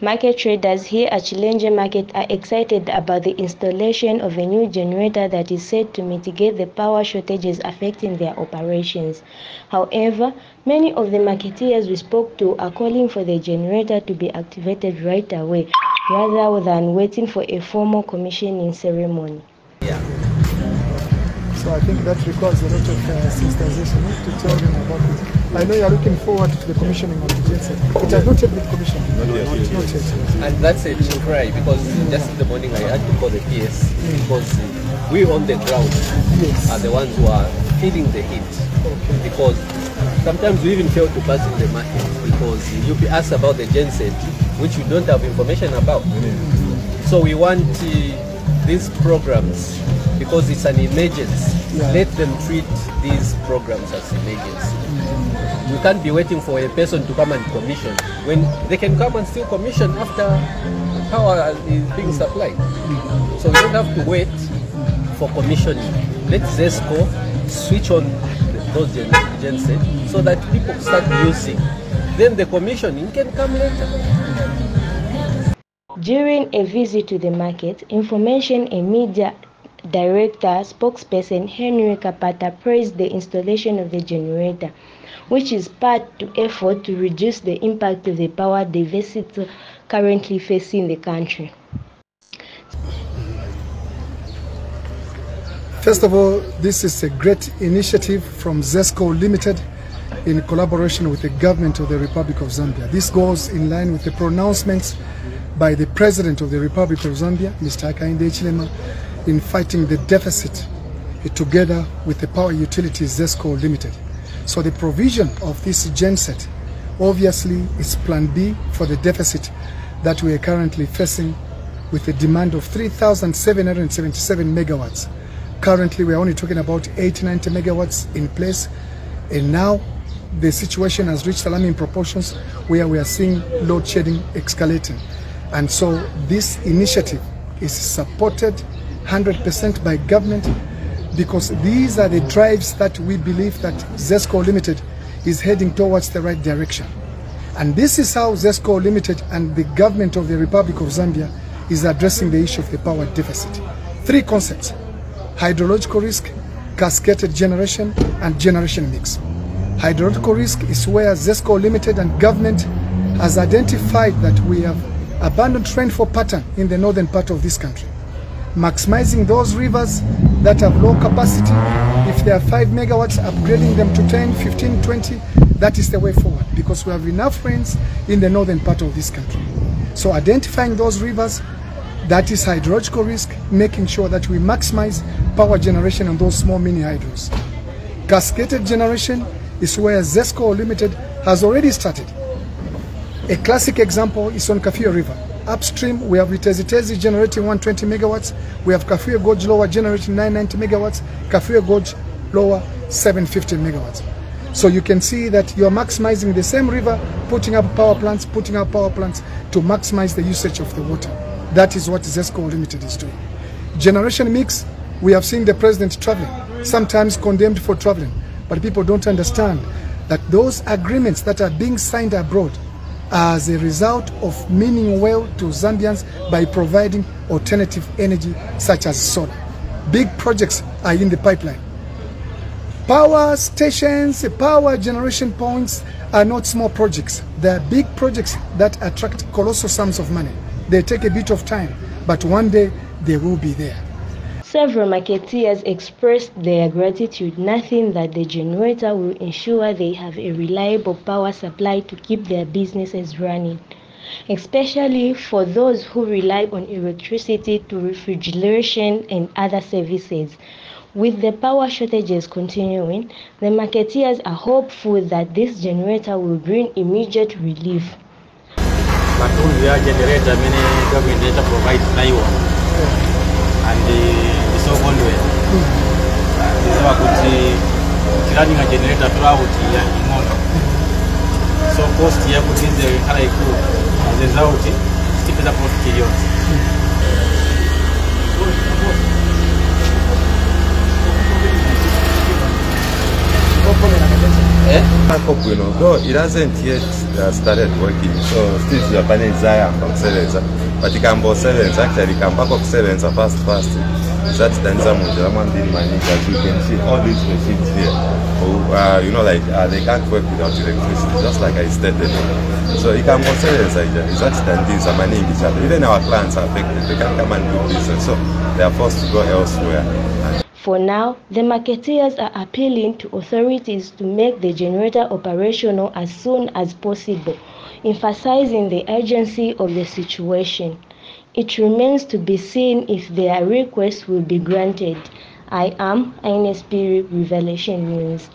Market traders here at Chilenje Market are excited about the installation of a new generator that is said to mitigate the power shortages affecting their operations. However, many of the marketeers we spoke to are calling for the generator to be activated right away, rather than waiting for a formal commissioning ceremony. Yeah. So I think that requires a lot of sensitization to tell them about it. I know you are looking forward to the commissioning of the Genset. It has not yet been commissioned. Not yet. And that's a cry because just in the morning I had to call the PS because we on the ground are the ones who are feeling the heat. Okay. Because sometimes we even fail to pass in the market because you'll be asked about the Genset, which you don't have information about. So we want these programs, because it's an emergency, let them treat these programs as emergency. We can't be waiting for a person to come and commission when they can come and still commission after power is being supplied. So we don't have to wait for commissioning. Let ZESCO switch on those Genset so that people start using. Then the commissioning can come later. During a visit to the market, Information and Media Director spokesperson Henry Kapata praised the installation of the generator, which is part of the effort to reduce the impact of the power deficit currently facing the country. First of all, this is a great initiative from ZESCO Limited in collaboration with the government of the Republic of Zambia. This goes in line with the pronouncements by the President of the Republic of Zambia, Mr. Chilenje Market, in fighting the deficit together with the power utilities ZESCO Limited. So the provision of this Genset obviously is plan B for the deficit that we are currently facing with a demand of 3,777 megawatts. Currently we are only talking about 890 megawatts in place, and now the situation has reached alarming proportions where we are seeing load shedding escalating. And so this initiative is supported 100% by government, because these are the drives that we believe that ZESCO Limited is heading towards the right direction. And this is how ZESCO Limited and the government of the Republic of Zambia is addressing the issue of the power deficit. Three concepts: hydrological risk, cascaded generation, and generation mix. Hydrological risk is where ZESCO Limited and government has identified that we have abundant rainfall pattern in the northern part of this country. Maximizing those rivers that have low capacity, if they are 5 megawatts, upgrading them to 10, 15, 20, that is the way forward, because we have enough rains in the northern part of this country. So identifying those rivers, that is hydrological risk, making sure that we maximize power generation on those small mini hydros. Cascaded generation is where ZESCO Limited has already started. A classic example is on Kafue River. Upstream, we have Itezitezi generating 120 megawatts. We have Kafue Gorge Lower generating 990 megawatts. Kafue Gorge Lower 750 megawatts. So you can see that you are maximizing the same river, putting up power plants to maximize the usage of the water. That is what ZESCO Limited is doing. Generation mix, we have seen the president traveling, sometimes condemned for traveling, but people don't understand that those agreements that are being signed abroad as a result of meaning well to Zambians by providing alternative energy such as solar. Big projects are in the pipeline. Power stations, power generation points are not small projects. They are big projects that attract colossal sums of money. They take a bit of time, but one day they will be there. Several marketeers expressed their gratitude, noting that the generator will ensure they have a reliable power supply to keep their businesses running, especially for those who rely on electricity to refrigeration and other services. With the power shortages continuing, the marketeers are hopeful that this generator will bring immediate relief. But we are generator, many government data provides Naiwa. And the second way is running a generator throughout the month. So cost here put in the high cool as a result, stick the profit. Though it hasn't yet started working, so still the panel zayamba kusebenza, but ikambosebenza actually kambako kusebenza fast zatidanisa munjira mwambiri maningi. As you can see, all these machines here, they can't work without electricity, just like I stated. So ikambosebenza zatidanisa maningi chalo. Even our clients are affected, they can't come and do business, so they are forced to go elsewhere. For now, the marketeers are appealing to authorities to make the generator operational as soon as possible, emphasizing the urgency of the situation. It remains to be seen if their request will be granted. I am Ines Piri, Revelation News.